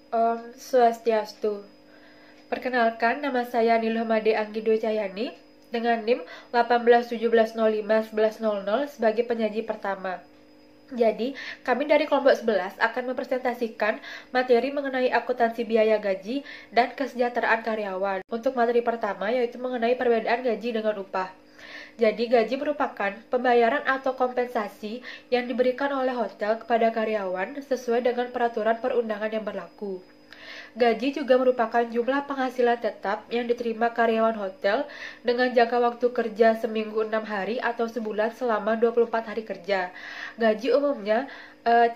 Om Swastiastu. Perkenalkan, nama saya Nilhamade Anggido Cahyani dengan NIM 1817051100 sebagai penyaji pertama. Jadi, kami dari kelompok 11 akan mempresentasikan materi mengenai akuntansi biaya gaji dan kesejahteraan karyawan. Untuk materi pertama yaitu mengenai perbedaan gaji dengan upah. Jadi, gaji merupakan pembayaran atau kompensasi yang diberikan oleh hotel kepada karyawan sesuai dengan peraturan perundangan yang berlaku. Gaji juga merupakan jumlah penghasilan tetap yang diterima karyawan hotel dengan jangka waktu kerja seminggu 6 hari atau sebulan selama 24 hari kerja. Gaji umumnya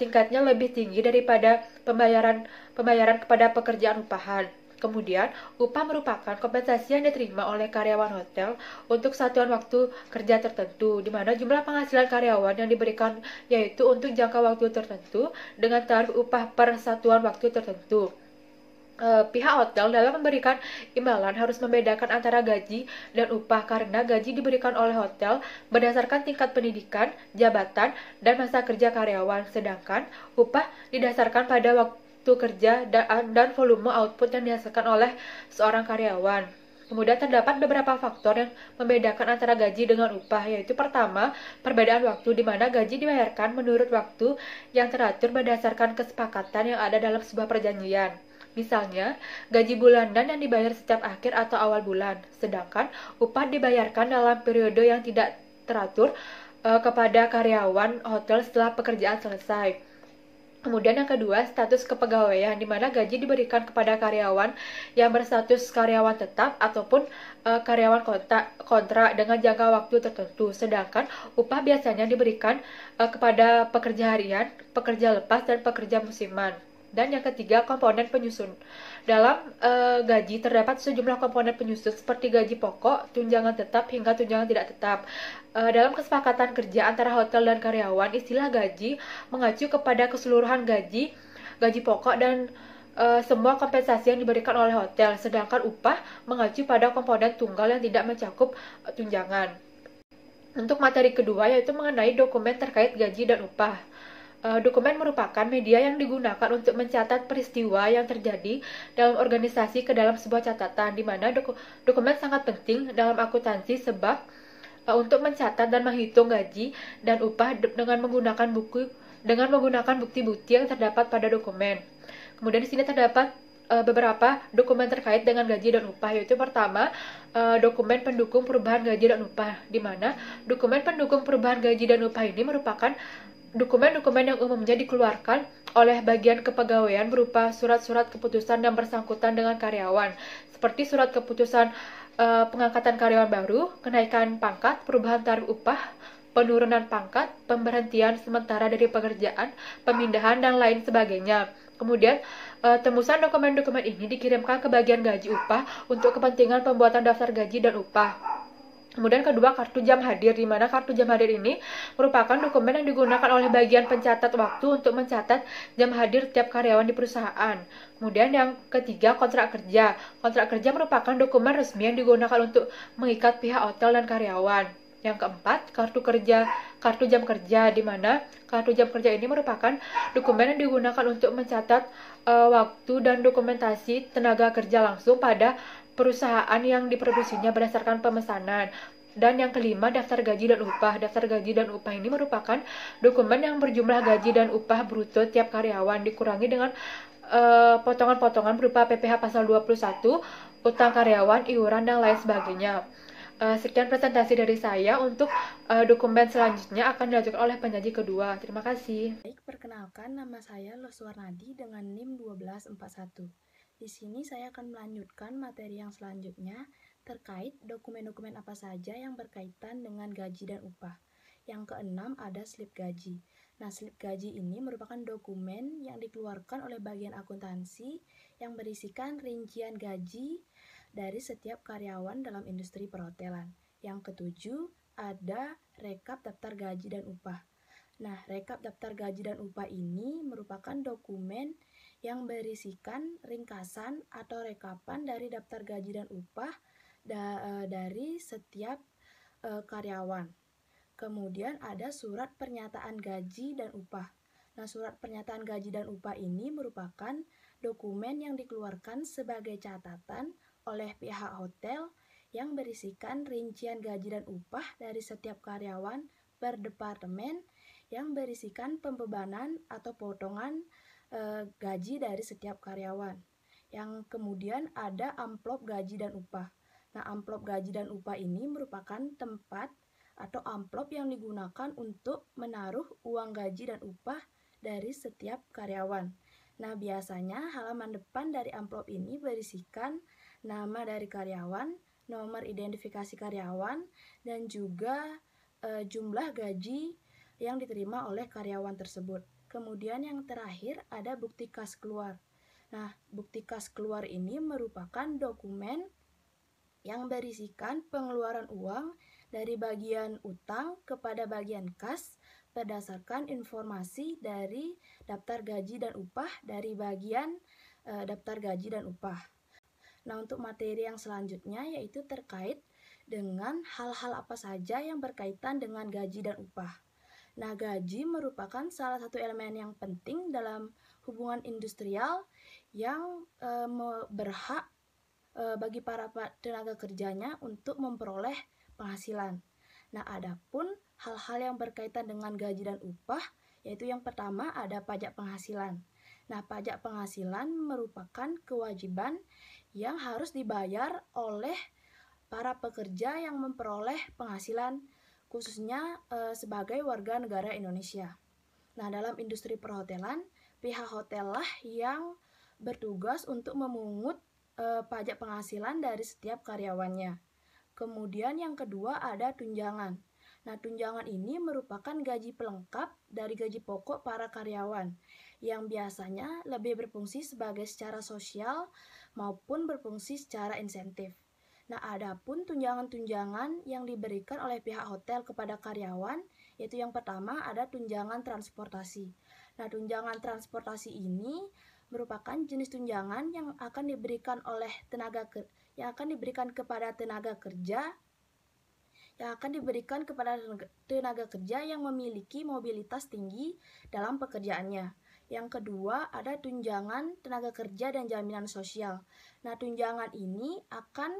tingkatnya lebih tinggi daripada pembayaran kepada pekerjaan upahan. Kemudian, upah merupakan kompensasi yang diterima oleh karyawan hotel untuk satuan waktu kerja tertentu, di mana jumlah penghasilan karyawan yang diberikan yaitu untuk jangka waktu tertentu dengan tarif upah per satuan waktu tertentu. Pihak hotel dalam memberikan imbalan harus membedakan antara gaji dan upah karena gaji diberikan oleh hotel berdasarkan tingkat pendidikan, jabatan, dan masa kerja karyawan, sedangkan upah didasarkan pada waktu kerja dan volume output yang dihasilkan oleh seorang karyawan. Kemudian terdapat beberapa faktor yang membedakan antara gaji dengan upah, yaitu pertama, perbedaan waktu di mana gaji dibayarkan menurut waktu yang teratur berdasarkan kesepakatan yang ada dalam sebuah perjanjian. Misalnya, gaji bulanan yang dibayar setiap akhir atau awal bulan, sedangkan upah dibayarkan dalam periode yang tidak teratur kepada karyawan hotel setelah pekerjaan selesai. Kemudian yang kedua, status kepegawaian, di mana gaji diberikan kepada karyawan yang berstatus karyawan tetap ataupun karyawan kontrak dengan jangka waktu tertentu. Sedangkan upah biasanya diberikan kepada pekerja harian, pekerja lepas, dan pekerja musiman. Dan yang ketiga, komponen penyusun. Dalam gaji terdapat sejumlah komponen penyusun seperti gaji pokok, tunjangan tetap, hingga tunjangan tidak tetap. Dalam kesepakatan kerja antara hotel dan karyawan, istilah gaji mengacu kepada keseluruhan gaji, gaji pokok, dan semua kompensasi yang diberikan oleh hotel. Sedangkan upah mengacu pada komponen tunggal yang tidak mencakup tunjangan. Untuk materi kedua yaitu mengenai dokumen terkait gaji dan upah. Dokumen merupakan media yang digunakan untuk mencatat peristiwa yang terjadi dalam organisasi ke dalam sebuah catatan, di mana dokumen sangat penting dalam akuntansi sebab untuk mencatat dan menghitung gaji dan upah dengan menggunakan bukti-bukti yang terdapat pada dokumen. Kemudian di sini terdapat beberapa dokumen terkait dengan gaji dan upah, yaitu pertama, dokumen pendukung perubahan gaji dan upah, di mana dokumen pendukung perubahan gaji dan upah ini merupakan dokumen-dokumen yang umumnya dikeluarkan oleh bagian kepegawaian berupa surat-surat keputusan yang bersangkutan dengan karyawan, seperti surat keputusan pengangkatan karyawan baru, kenaikan pangkat, perubahan tarif upah, penurunan pangkat, pemberhentian sementara dari pekerjaan, pemindahan, dan lain sebagainya. Kemudian, tembusan dokumen-dokumen ini dikirimkan ke bagian gaji upah untuk kepentingan pembuatan daftar gaji dan upah. Kemudian kedua, kartu jam hadir, di mana kartu jam hadir ini merupakan dokumen yang digunakan oleh bagian pencatat waktu untuk mencatat jam hadir tiap karyawan di perusahaan. Kemudian yang ketiga, kontrak kerja. Kontrak kerja merupakan dokumen resmi yang digunakan untuk mengikat pihak hotel dan karyawan. Yang keempat, kartu jam kerja, di mana kartu jam kerja ini merupakan dokumen yang digunakan untuk mencatat waktu dan dokumentasi tenaga kerja langsung pada perusahaan yang diproduksinya berdasarkan pemesanan. Dan yang kelima, daftar gaji dan upah. Daftar gaji dan upah ini merupakan dokumen yang berjumlah gaji dan upah bruto tiap karyawan dikurangi dengan potongan-potongan berupa PPh pasal 21, utang karyawan, iuran, dan lain sebagainya. Sekian presentasi dari saya. Untuk dokumen selanjutnya akan dilanjutkan oleh penyaji kedua. Terima kasih. Baik, perkenalkan, nama saya Loswarnadi dengan NIM 1241. Di sini saya akan melanjutkan materi yang selanjutnya terkait dokumen-dokumen apa saja yang berkaitan dengan gaji dan upah. Yang keenam ada slip gaji. Nah, slip gaji ini merupakan dokumen yang dikeluarkan oleh bagian akuntansi yang berisikan rincian gaji dari setiap karyawan dalam industri perhotelan. Yang ketujuh ada rekap daftar gaji dan upah. Nah, rekap daftar gaji dan upah ini merupakan dokumen yang berisikan ringkasan atau rekapan dari daftar gaji dan upah dari setiap karyawan. Kemudian ada surat pernyataan gaji dan upah. Nah, surat pernyataan gaji dan upah ini merupakan dokumen yang dikeluarkan sebagai catatan oleh pihak hotel yang berisikan rincian gaji dan upah dari setiap karyawan per departemen, yang berisikan pembebanan atau potongan gaji dari setiap karyawan. Yang kemudian ada amplop gaji dan upah. Nah, amplop gaji dan upah ini merupakan tempat atau amplop yang digunakan untuk menaruh uang gaji dan upah dari setiap karyawan. Nah, biasanya halaman depan dari amplop ini berisikan nama dari karyawan, nomor identifikasi karyawan, dan juga jumlah gaji yang diterima oleh karyawan tersebut. Kemudian yang terakhir ada bukti kas keluar. Nah, bukti kas keluar ini merupakan dokumen yang berisikan pengeluaran uang dari bagian utang kepada bagian kas berdasarkan informasi dari daftar gaji dan upah dari bagian daftar gaji dan upah. Nah, untuk materi yang selanjutnya yaitu terkait dengan hal-hal apa saja yang berkaitan dengan gaji dan upah. Nah, gaji merupakan salah satu elemen yang penting dalam hubungan industrial yang berhak bagi para tenaga kerjanya untuk memperoleh penghasilan. Nah, adapun hal-hal yang berkaitan dengan gaji dan upah, yaitu yang pertama ada pajak penghasilan. Nah, pajak penghasilan merupakan kewajiban yang harus dibayar oleh para pekerja yang memperoleh penghasilan, khususnya sebagai warga negara Indonesia. Nah, dalam industri perhotelan, pihak hotel lah yang bertugas untuk memungut pajak penghasilan dari setiap karyawannya. Kemudian yang kedua ada tunjangan. Nah, tunjangan ini merupakan gaji pelengkap dari gaji pokok para karyawan yang biasanya lebih berfungsi sebagai secara sosial maupun berfungsi secara insentif. Nah, adapun tunjangan-tunjangan yang diberikan oleh pihak hotel kepada karyawan, yaitu yang pertama ada tunjangan transportasi. Nah, tunjangan transportasi ini merupakan jenis tunjangan yang akan diberikan kepada tenaga kerja yang memiliki mobilitas tinggi dalam pekerjaannya. Yang kedua ada tunjangan tenaga kerja dan jaminan sosial. Nah, tunjangan ini akan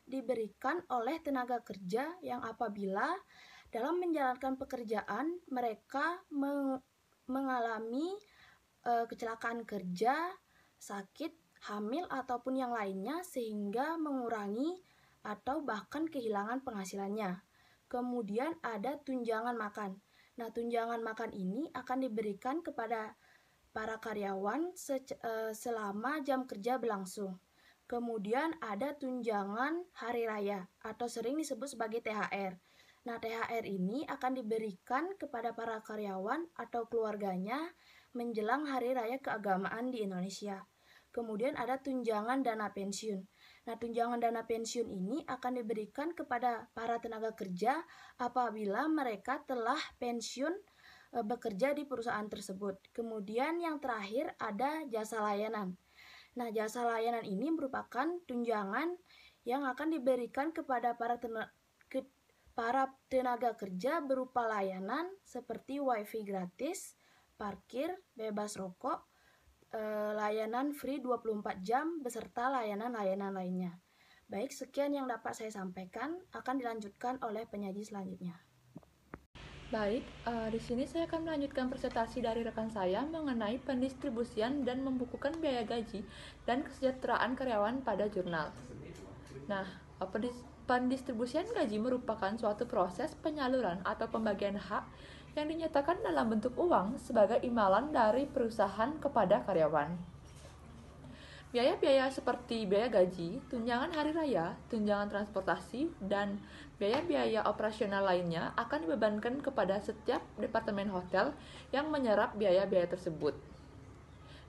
diberikan oleh tenaga kerja yang apabila dalam menjalankan pekerjaan mereka mengalami kecelakaan kerja, sakit, hamil, ataupun yang lainnya sehingga mengurangi atau bahkan kehilangan penghasilannya. Kemudian ada tunjangan makan. Nah, tunjangan makan ini akan diberikan kepada para karyawan selama jam kerja berlangsung. Kemudian ada tunjangan hari raya atau sering disebut sebagai THR. Nah, THR ini akan diberikan kepada para karyawan atau keluarganya menjelang hari raya keagamaan di Indonesia. Kemudian ada tunjangan dana pensiun. Nah, tunjangan dana pensiun ini akan diberikan kepada para tenaga kerja apabila mereka telah pensiun bekerja di perusahaan tersebut. Kemudian yang terakhir ada jasa layanan. Nah, jasa layanan ini merupakan tunjangan yang akan diberikan kepada para tenaga kerja berupa layanan seperti wifi gratis, parkir, bebas rokok, layanan free 24 jam, beserta layanan-layanan lainnya. Baik, sekian yang dapat saya sampaikan, akan dilanjutkan oleh penyaji selanjutnya. Baik, di sini saya akan melanjutkan presentasi dari rekan saya mengenai pendistribusian dan membukukan biaya gaji dan kesejahteraan karyawan pada jurnal. Nah, pendistribusian gaji merupakan suatu proses penyaluran atau pembagian hak yang dinyatakan dalam bentuk uang sebagai imbalan dari perusahaan kepada karyawan. Biaya-biaya seperti biaya gaji, tunjangan hari raya, tunjangan transportasi, dan biaya-biaya operasional lainnya akan dibebankan kepada setiap departemen hotel yang menyerap biaya-biaya tersebut.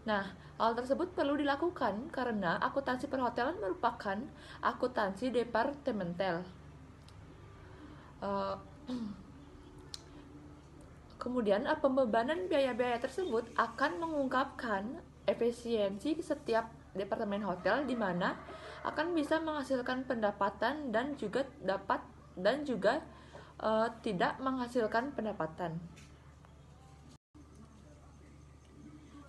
Nah, hal tersebut perlu dilakukan karena akuntansi perhotelan merupakan akuntansi departemental. Kemudian, pembebanan biaya-biaya tersebut akan mengungkapkan efisiensi setiap departemen hotel di mana akan bisa menghasilkan pendapatan dan juga tidak menghasilkan pendapatan.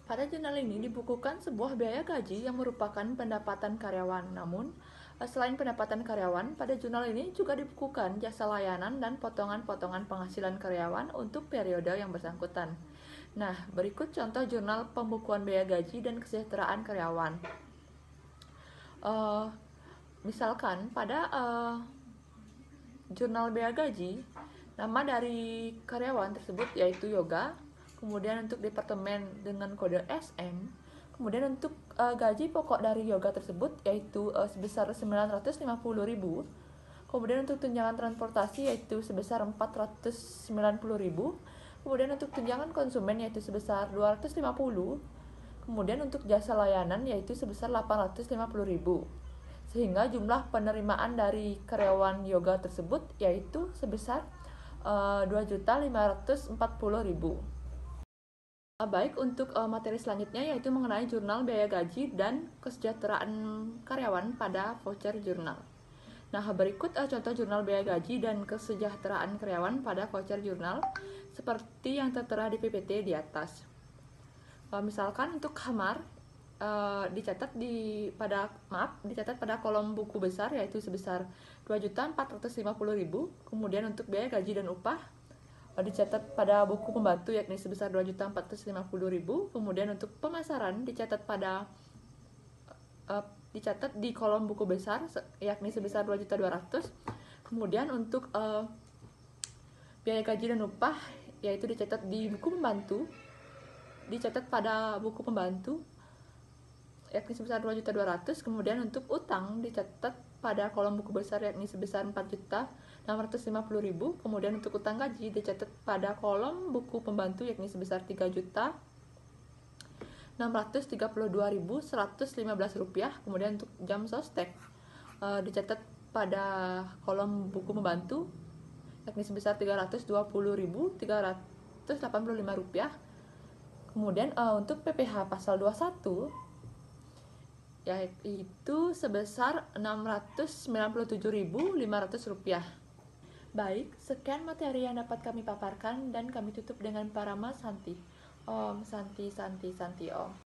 Pada jurnal ini dibukukan sebuah biaya gaji yang merupakan pendapatan karyawan. Namun, selain pendapatan karyawan, pada jurnal ini juga dibukukan jasa layanan dan potongan-potongan penghasilan karyawan untuk periode yang bersangkutan. Nah, berikut contoh jurnal pembukuan biaya gaji dan kesejahteraan karyawan. Misalkan pada jurnal biaya gaji, nama dari karyawan tersebut yaitu Yoga. Kemudian untuk departemen dengan kode SM, kemudian untuk gaji pokok dari Yoga tersebut yaitu sebesar 950.000. Kemudian untuk tunjangan transportasi yaitu sebesar 490.000. Kemudian untuk tunjangan konsumen yaitu sebesar 250. Kemudian untuk jasa layanan yaitu sebesar 850.000. Sehingga jumlah penerimaan dari karyawan Yoga tersebut yaitu sebesar 2.540.000. Baik, untuk materi selanjutnya yaitu mengenai jurnal biaya gaji dan kesejahteraan karyawan pada voucher jurnal. Nah, berikut contoh jurnal biaya gaji dan kesejahteraan karyawan pada voucher jurnal seperti yang tertera di PPT di atas. Misalkan untuk kamar dicatat pada kolom buku besar yaitu sebesar 2.450.000. Kemudian untuk biaya gaji dan upah dicatat pada buku pembantu yakni sebesar 2.450.000. Kemudian untuk pemasaran dicatat di kolom buku besar yakni sebesar 2.200.000. Kemudian untuk biaya gaji dan upah yaitu dicatat di buku pembantu, dicatat pada buku pembantu yakni sebesar 2.200.000. Kemudian untuk utang dicatat pada kolom buku besar yakni sebesar 4.650.000. Kemudian untuk utang gaji dicatat pada kolom buku pembantu yakni sebesar 3.632.115 rupiah. Kemudian untuk jam sostek dicatat pada kolom buku pembantu yakni sebesar 320.385 rupiah. Kemudian untuk PPh pasal 21 yaitu sebesar 697.500 rupiah. Baik, sekian materi yang dapat kami paparkan dan kami tutup dengan Parama Santi. Om Santi Santi Santi Om.